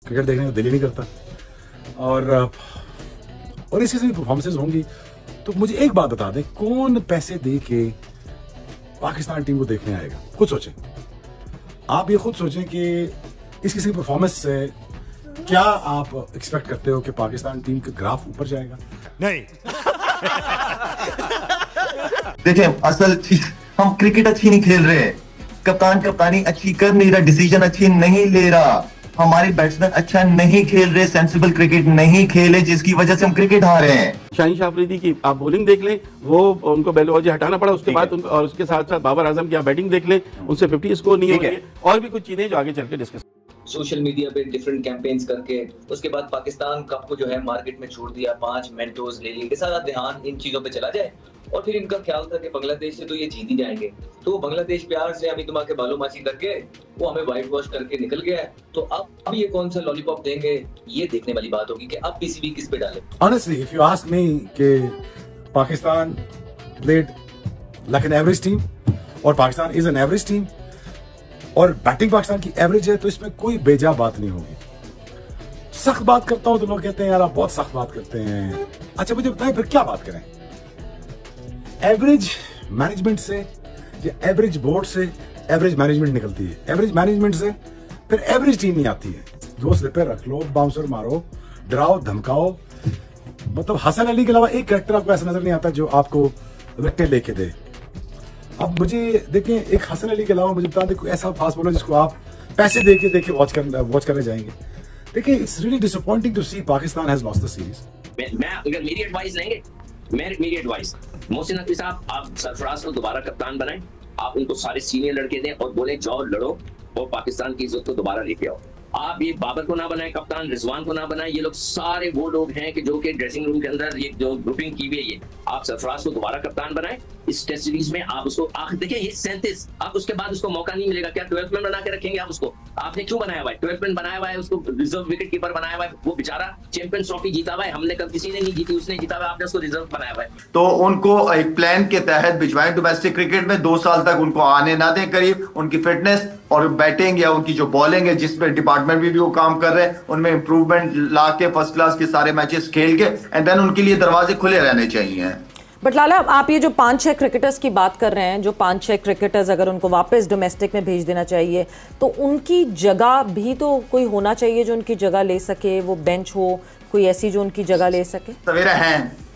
Cricket देखने का दिल ही नहीं करता। और इस किस्म की परफॉर्मेंसेज होंगी तो मुझे एक बात बता दें, कौन पैसे दे के पाकिस्तान टीम को देखने आएगा? खुद सोचें, आप ये खुद सोचें कि इस किस्म की परफॉर्मेंस से क्या आप एक्सपेक्ट करते हो कि पाकिस्तान टीम का ग्राफ ऊपर जाएगा? नहीं। देखिए, असल चीज हम क्रिकेट अच्छी नहीं खेल रहे, कप्तान कप्तानी अच्छी कर नहीं रहा, डिसीजन अच्छी नहीं ले रहा, हमारे बैट्समैन अच्छा नहीं खेल रहे, सेंसिबल क्रिकेट नहीं खेले, जिसकी वजह से हम क्रिकेट हार रहे हैं। शाहीन शाह अफरीदी की आप बॉलिंग देख लें, वो उनको बेलवाजी हटाना पड़ा, उसके बाद और उसके साथ साथ बाबर आजम की आप बैटिंग देख लें, उनसे 50 स्कोर नहीं है, और भी कुछ चीजें जो आगे चल के डिस्कस। सोशल मीडिया पे डिफरेंट कैंपेन्स करके उसके बाद पाकिस्तान कप को जो है मार्केट में छोड़ दिया, 5 मेंटोर्स ले लिए, सारा ध्यान इन चीजों पे चला जाए और फिर इनका ख्याल था कि बांग्लादेश से तो ये जीत ही जाएंगे, तो बांग्लादेश प्यार से अभी तुम्हारे बालों मासी करके वो हमें व्हाइट वॉश करके निकल गया है। तो अब ये कौन सा लॉलीपॉप देंगे, ये देखने वाली बात होगी कि अब पीसीबी किस पे डाले। Honestly, if you ask me कि Pakistan played like an average team और Pakistan is an average team और बैटिंग पाकिस्तान की एवरेज है, तो इसमें कोई बेजा बात नहीं होगी। सख्त बात करता हूं तो लोग कहते हैं यार आप बहुत सख्त बात करते हैं। अच्छा मुझे बताएं फिर क्या बात करें? एवरेज मैनेजमेंट से या एवरेज बोर्ड से एवरेज मैनेजमेंट निकलती है, एवरेज मैनेजमेंट से फिर एवरेज टीम नहीं आती है। दो स्लिपर रख लो, बाउंसर मारो, डराओ धमकाओ, मतलब हसन अली के अलावा एक कैरेक्टर आपको ऐसा नजर नहीं आता जो आपको विकेट लेके दे। अब मुझे देखें, एक हसन अली के अलावा मुझे बता दें कोई ऐसा फास्ट बॉलर जिसको आप पैसे देके वॉच करने जाएंगे। देखिए, it's really disappointing to see Pakistan has lost the series. मैं अगर मेरी एडवाइस लेंगे, मेरी एडवाइस, मोहसिन नकवी साहब, आप सरफराज को दोबारा कप्तान बनाएं, आप उनको सारे सीनियर लड़के दें और बोले जाओ लड़ो और पाकिस्तान की इज्जत को दोबारा लेके आओ। आप ये बाबर को ना बनाए कप्तान, रिजवान को ना बनाए, ये लोग सारे वो लोग हैं कि जो कि ड्रेसिंग रूम के अंदर ये जो ग्रुपिंग की हुई है, ये आप सरफराज को दोबारा कप्तान बनाए इस टेस्ट सीरीज में। आप उसको देखिए, ये 37, आप उसके बाद उसको मौका नहीं मिलेगा। क्या 12th मैन बना के रखेंगे आप उसको? आपने क्यों बनाया हुआ है 12th मैन बनाया हुआ है, उसको रिजर्व विकेट कीपर बनाया हुआ है, वो बेचारा चैंपियंस ट्रॉफी जीता हुआ है, हमने कब किसी ने नहीं जीती, उसने जीता हुआ है, आपने उसको रिजर्व बनाया हुआ है। तो उनको एक प्लान के तहत भिजवाएं डोमेस्टिक क्रिकेट में, 2 साल तक उनको आने ना दें करीब, उनकी फिटनेस और बैटिंग या उनकी जो बॉलिंग है जिसमें डिपार्टमेंट भी वो काम कर रहे हैं उनमें इंप्रूवमेंट ला के फर्स्ट क्लास के सारे मैचेस खेल के एंड देन उनके लिए दरवाजे खुले रहने चाहिए। बट लाला, आप ये जो 5-6 क्रिकेटर्स की बात कर रहे हैं, जो 5-6 क्रिकेटर्स अगर उनको वापस डोमेस्टिक में भेज देना चाहिए तो उनकी जगह भी तो कोई होना चाहिए जो उनकी जगह ले सके, वो बेंच हो कोई ऐसी जो उनकी जगह ले सके।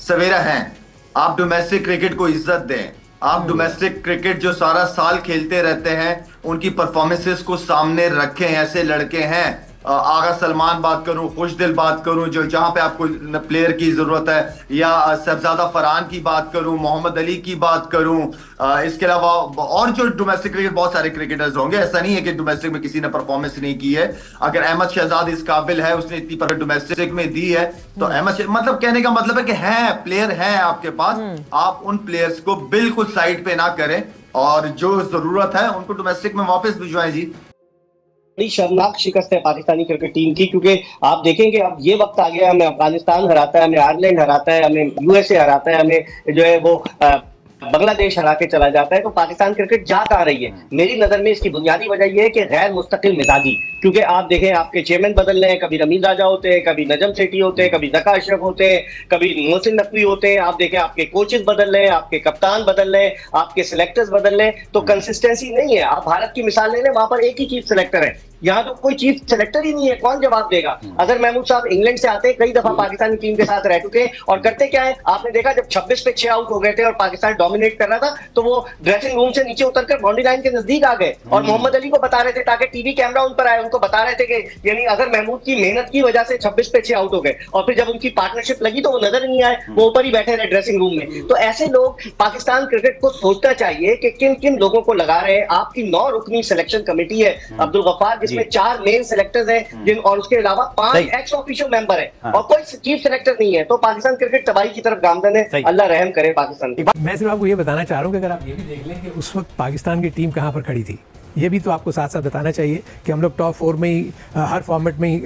सवेरा हैं आप डोमेस्टिक क्रिकेट को इज्जत दें। आप डोमेस्टिक क्रिकेट जो सारा साल खेलते रहते हैं उनकी परफॉर्मेंसेस को सामने रखें। ऐसे लड़के हैं, आगा सलमान बात करूं, खुशदिल बात करूं, जो जहां पे आपको प्लेयर की जरूरत है, या सबजादा फरहान की बात करूं, मोहम्मद अली की बात करूं, इसके अलावा और जो डोमेस्टिक क्रिकेट बहुत सारे क्रिकेटर्स होंगे। ऐसा नहीं है कि डोमेस्टिक में किसी ने परफॉर्मेंस नहीं की है। अगर अहमद शहजाद इस काबिल है, उसने इतनी पर डोमेस्टिक में दी है, तो अहमद मतलब कहने का मतलब है कि है प्लेयर है आपके पास, आप उन प्लेयर्स को बिल्कुल साइड पे ना करें और जो जरूरत है उनको डोमेस्टिक में वापस भिजवाएं। जी, बड़ी शर्मनाक शिकस्त है पाकिस्तानी क्रिकेट टीम की, क्योंकि आप देखेंगे अब ये वक्त आ गया, हमें अफगानिस्तान हराता है, हमें आयरलैंड हराता है, हमें यूएसए हराता है, हमें जो है वो बांग्लादेश हरा के चला जाता है। तो पाकिस्तान क्रिकेट जा कहाँ रही है? मेरी नजर में इसकी बुनियादी वजह यह है कि गैर मुस्तकिल मिजाजी, क्योंकि आप देखें आपके चेयरमैन बदल रहे हैं, कभी रमीज राजा होते हैं, कभी नजम सेठी होते हैं, कभी जका अशरफ होते हैं, कभी मोहसिन नकवी होते हैं। आप देखें आपके कोचेस बदल रहे हैं, आपके कप्तान बदल रहे हैं, आपके सिलेक्टर्स बदल रहे हैं, तो कंसिस्टेंसी नहीं है। आप भारत की मिसाल ले लें, वहां पर एक ही चीफ सिलेक्टर है, यहाँ तो कोई चीफ सिलेक्टर ही नहीं है, कौन जवाब देगा? अगर महमूद साहब इंग्लैंड से आते हैं, कई दफा पाकिस्तानी टीम के साथ रह चुके हैं और करते क्या है, आपने देखा जब 26 पे 6 आउट हो गए थे और पाकिस्तान डोमिनेट कर रहा था तो वो ड्रेसिंग रूम से नीचे उतरकर बाउंड्री लाइन के नजदीक आ गए और मोहम्मद अली को बता रहे थे, ताकि टीवी कैमरा उन पर आए, उनको बता रहे थे कि यानी अगर महमूद की मेहनत की वजह से 26 पे 6 आउट हो गए और फिर जब उनकी पार्टनरशिप लगी तो वो नजर नहीं आए, वो ऊपर ही बैठे रहे ड्रेसिंग रूम में। तो ऐसे लोग पाकिस्तान क्रिकेट को सोचना चाहिए कि किन किन लोगों को लगा रहे हैं। आपकी 9 रुकनी सिलेक्शन कमेटी है अब्दुल गफ्फार, जिसमें 4 मेन सिलेक्टर्स हैं जिन और उसके अलावा 5 एक्स ऑफिशियल मेंबर हैं और कोई चीफ सिलेक्टर नहीं है। तो पाकिस्तान क्रिकेट तबाही की तरफ गामजन है, अल्लाह रहम करे पाकिस्तान की। मैं सिर्फ आपको ये बताना चाह रहा हूँ कि अगर आप ये भी देख लें कि उस वक्त पाकिस्तान की टीम कहाँ पर खड़ी थी, ये भी तो आपको साथ साथ बताना चाहिए कि हम लोग टॉप 4 में ही हर फॉर्मेट में ही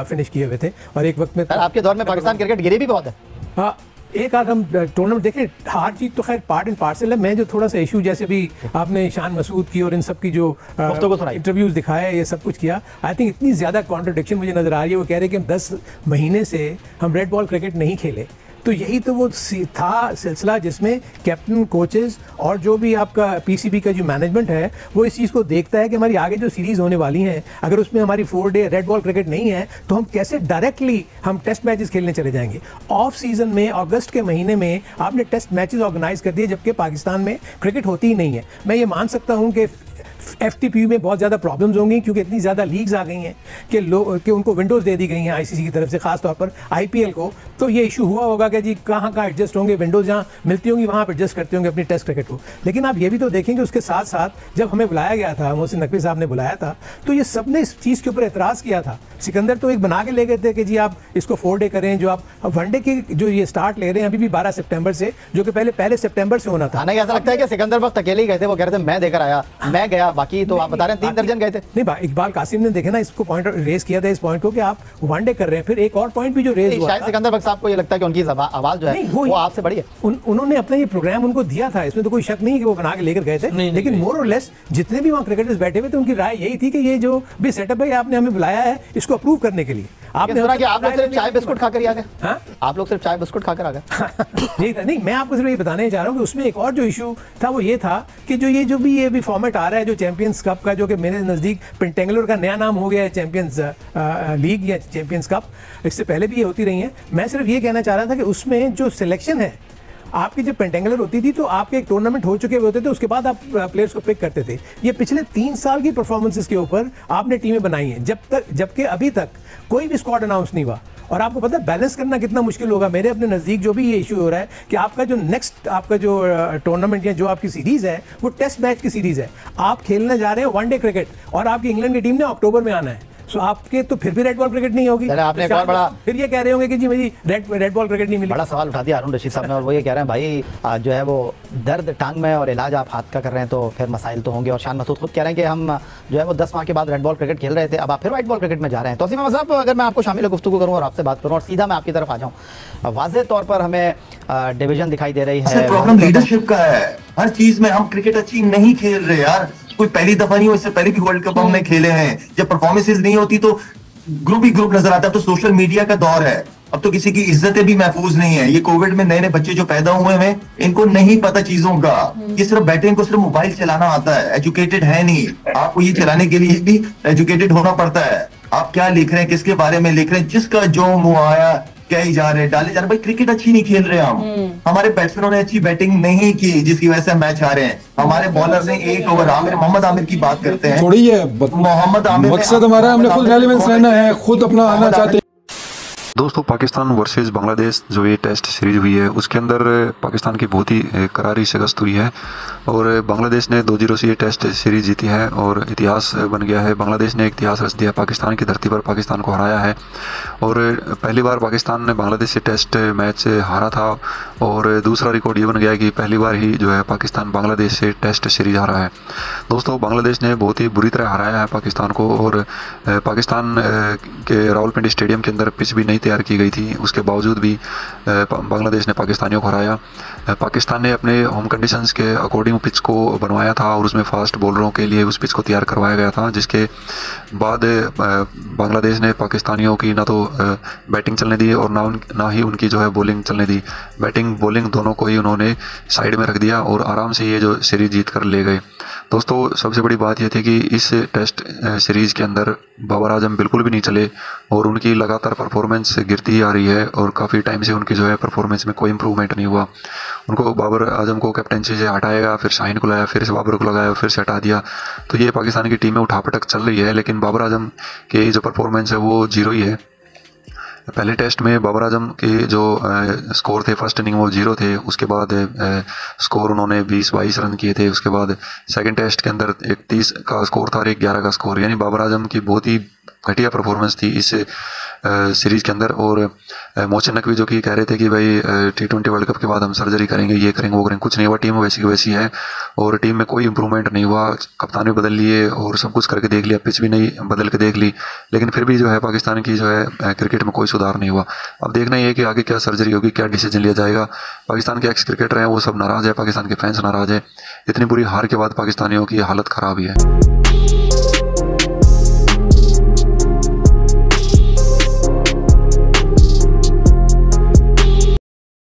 फिनिश किए हुए थे और एक वक्त में आपके दौर में पाकिस्तान क्रिकेट गिरी भी बहुत है। हाँ, एक आध हम टूर्नामेंट देखें, हार जीत तो खैर पार्ट एंड पार्सल है। मैं जो थोड़ा सा इशू, जैसे भी आपने शान मसूद की और इन सब की जो इंटरव्यूज दिखाया, ये सब कुछ किया, आई थिंक इतनी ज़्यादा कॉन्ट्रडिक्शन मुझे नज़र आ रही है। वो कह रहे हैं कि हम 10 महीने से हम रेड बॉल क्रिकेट नहीं खेले। तो यही तो वो था सिलसिला जिसमें कैप्टन, कोचेस और जो भी आपका पीसीबी का जो मैनेजमेंट है वो इस चीज़ को देखता है कि हमारी आगे जो सीरीज़ होने वाली हैं, अगर उसमें हमारी 4 डे रेड बॉल क्रिकेट नहीं है तो हम कैसे डायरेक्टली हम टेस्ट मैचेस खेलने चले जाएंगे। ऑफ सीजन में अगस्त के महीने में आपने टेस्ट मैचेस ऑर्गेनाइज कर दिए, जबकि पाकिस्तान में क्रिकेट होती ही नहीं है। मैं ये मान सकता हूँ कि FTP में बहुत ज़्यादा प्रॉब्लम्स होंगी, क्योंकि इतनी ज़्यादा लीग्स आ गई हैं कि उनको विंडोज़ दे दी गई हैं ICC की तरफ से, खासतौर पर IPL को। तो ये इशू हुआ होगा कि जी कहाँ एडजस्ट होंगे, विंडोज़ जहाँ मिलती होंगी वहाँ पर एडजस्ट करते होंगे अपनी टेस्ट क्रिकेट को। लेकिन आप ये भी तो देखेंगे उसके साथ साथ जब हमें बुलाया गया था, मोहसिन नकवी साहब ने बुलाया था, तो ये सब ने इस चीज़ के ऊपर एतराज़ किया था। सिकंदर तो एक बना के ले गए थे कि जी आप इसको 4 डे करें, जो आप वनडे की जो ये स्टार्ट ले रहे हैं अभी भी 12 सितंबर से, जो कि पहले सितंबर से होना था। ऐसा लगता है कि सिकंदर वक्त अकेले ही गए थे, वो कह रहे थे मैं देकर आया, मैं गया, बाकी तो आप बता रहे हैं 3 दर्जन गए थे। नहीं, इकबाल कासिम ने देखे ना इसको पॉइंट रेज किया था, इस पॉइंट को कि आप वनडे कर रहे हैं। फिर एक और पॉइंट भी जो रेज हुआ, शायद सिकंदर बख्श साहब को ये लगता है कि उनकी आवाज जो है वो आपसे बड़ी है। उन्होंने अपना ये प्रोग्राम उनको दिया था, इसमें तो कोई शक नहीं कि वो बना के लेकर गए थे। लेकिन मोर और लेस जितने भी वहाँ क्रिकेटर्स बैठे हुए थे उनकी राय यही थी कि ये जो भी सेटअप है आपने हमें बुलाया है इसको अप्रूव करने के लिए। आपने सुना कि आप लोग सिर्फ चाय बिस्कुट खाकर आ गए? आप लोग सिर्फ चाय बिस्कुट खाकर आ गए? नहीं, मैं आपको सिर्फ ये बताने जा रहा हूँ कि उसमें एक और जो इशू था वो ये था कि जो भी फॉर्मेट आ रहा है जो चैंपियंस कप का, जो कि मेरे नज़दीक पेंटेंगुलर का नया नाम हो गया है चैंपियंस लीग या चैंपियंस कप, इससे पहले भी ये होती रही है। मैं सिर्फ ये कहना चाह रहा था कि उसमें जो सिलेक्शन है आपकी जब पेंटेंगुलर होती थी तो आपके एक टूर्नामेंट हो चुके होते थे, उसके बाद आप प्लेयर्स को पिक करते थे। ये पिछले 3 साल की परफॉर्मेंसेस के ऊपर आपने टीमें बनाई हैं, जबकि अभी तक कोई भी स्क्वाड अनाउंस नहीं हुआ। और आपको पता है बैलेंस करना कितना मुश्किल होगा। मेरे अपने नज़दीक जो भी ये इशू हो रहा है कि आपका जो नेक्स्ट आपका जो टूर्नामेंट या जो आपकी सीरीज़ है वो टेस्ट मैच की सीरीज़ है, आप खेलने जा रहे हैं वनडे क्रिकेट, और आपकी इंग्लैंड की टीम ने अक्टूबर में आना है। सो आपके तो फिर भी रेड बॉल क्रिकेट नहीं होगी। आपने एक और बड़ा फिर ये कह रहे होंगे कि जी मेरी रेड बॉल क्रिकेट नहीं मिली। बड़ा सवाल उठा दिया हारून रशीद साहब ने, और वो ये कह रहे हैं भाई जो है वो दर्द टांग में और इलाज आप हाथ का कर रहे हैं तो फिर मसाइल तो होंगे। और शान मसूद खुद कह रहे हैं कि हम जो है वो 10 माह के बाद रेड बॉल क्रिकेट खेल रहे थे, अब आप फिर व्हाइट बॉल क्रिकेट में जा रहे हैं। तो असीम अहमद साहब, अगर मैं आपको शामिल गुफ्तगू करूँ और आपसे बात करूँ और सीधा मैं आपकी तरफ आ जाऊँ, वाज़ेह तौर पर हमें डिवीजन दिखाई दे रही है। प्रॉब्लम लीडरशिप का है। हर चीज में हम क्रिकेट अच्छी नहीं खेल रहे यार, कोई पहली दफा नहीं हो, इससे पहले भी वर्ल्ड कप हमने खेले हैं। जब परफॉर्मेंसेज नहीं होती तो ग्रुप ही ग्रुप नजर आता है। तो सोशल मीडिया का दौर है, अब तो किसी की इज्जतें भी महफूज नहीं है। ये कोविड में नए नए बच्चे जो पैदा हुए हैं इनको नहीं पता चीजों का, ये सिर्फ बैठे इनको सिर्फ मोबाइल चलाना आता है, एजुकेटेड है नहीं। आपको ये चलाने के लिए भी एजुकेटेड होना पड़ता है। आप क्या लिख रहे हैं, किसके बारे में लिख रहे हैं, जिसका जो मुंह आया कह ही जा रहे, डाले जा रहे। भाई क्रिकेट अच्छी नहीं खेल रहे हम, हमारे बैट्समैनों ने अच्छी बैटिंग नहीं की जिसकी वजह से मैच हारे हैं। हमारे बॉलर ने 1 ओवर, मोहम्मद आमिर की बात करते हैं, थोड़ी है मोहम्मद आमिर मकसद हमारा, हमने खुद रेलेवेंस रहना है, खुद अपना आना चाहते हैं। दोस्तों, पाकिस्तान वर्सेस बांग्लादेश जो ये टेस्ट सीरीज हुई है उसके अंदर पाकिस्तान की बहुत ही करारी शिकस्त हुई है और बांग्लादेश ने 2-0 से ये टेस्ट सीरीज जीती है और इतिहास बन गया है। बांग्लादेश ने एक इतिहास रच दिया, पाकिस्तान की धरती पर पाकिस्तान को हराया है और पहली बार पाकिस्तान ने बांग्लादेश से टेस्ट मैच हारा था और दूसरा रिकॉर्ड ये बन गया कि पहली बार ही जो है पाकिस्तान बांग्लादेश से टेस्ट सीरीज हारा है। दोस्तों, बांग्लादेश ने बहुत ही बुरी तरह हराया है पाकिस्तान को और पाकिस्तान के रावलपिंडी स्टेडियम के अंदर पिच भी नहीं तैयार की गई थी, उसके बावजूद भी बांग्लादेश ने पाकिस्तानियों को हराया। पाकिस्तान ने अपने होम कंडीशंस के अकॉर्डिंग पिच को बनवाया था और उसमें फास्ट बॉलरों के लिए उस पिच को तैयार करवाया गया था, जिसके बाद बांग्लादेश ने पाकिस्तानियों की ना तो बैटिंग चलने दी और ना ही उनकी जो है बॉलिंग चलने दी। बैटिंग बॉलिंग दोनों को ही उन्होंने साइड में रख दिया और आराम से ये जो सीरीज जीत कर ले गए। दोस्तों, सबसे बड़ी बात यह थी कि इस टेस्ट सीरीज़ के अंदर बाबर आजम बिल्कुल भी नहीं चले और उनकी लगातार परफॉर्मेंस गिरती ही आ रही है और काफ़ी टाइम से उनकी जो है परफॉर्मेंस में कोई इंप्रूवमेंट नहीं हुआ। उनको बाबर आजम को कैप्टनसी से हटाएगा, फिर शाहीन को लाया, फिर से बाबर को लगाया, फिर से हटा दिया। तो ये पाकिस्तान की टीम में उठापटक चल रही है, लेकिन बाबर आजम के जो परफॉर्मेंस है वो 0 ही है। पहले टेस्ट में बाबर आजम के जो स्कोर थे फर्स्ट इनिंग वो 0 थे, उसके बाद स्कोर उन्होंने 20-22 रन किए थे। उसके बाद सेकंड टेस्ट के अंदर एक 30 का स्कोर था और एक 11 का स्कोर, यानी बाबर आजम की बहुत ही घटिया परफॉर्मेंस थी इस सीरीज़ के अंदर। और मोहसिन नकवी जो कि कह रहे थे कि भाई T20 वर्ल्ड कप के बाद हम सर्जरी करेंगे, ये करेंगे, वो करेंगे, कुछ नहीं हुआ। टीम वैसी की वैसी है और टीम में कोई इंप्रूवमेंट नहीं हुआ। कप्तान भी बदल लिए और सब कुछ करके देख लिया, पिच भी नहीं बदल के देख ली, लेकिन फिर भी जो है पाकिस्तान की जो है क्रिकेट में कोई सुधार नहीं हुआ। अब देखना ये है कि आगे क्या सर्जरी होगी, क्या डिसीजन लिया जाएगा। पाकिस्तान के एक्स क्रिकेटर हैं वो सब नाराज़ है, पाकिस्तान के फैंस नाराज़ है। इतनी बुरी हार के बाद पाकिस्तानियों की हालत ख़राब ही है।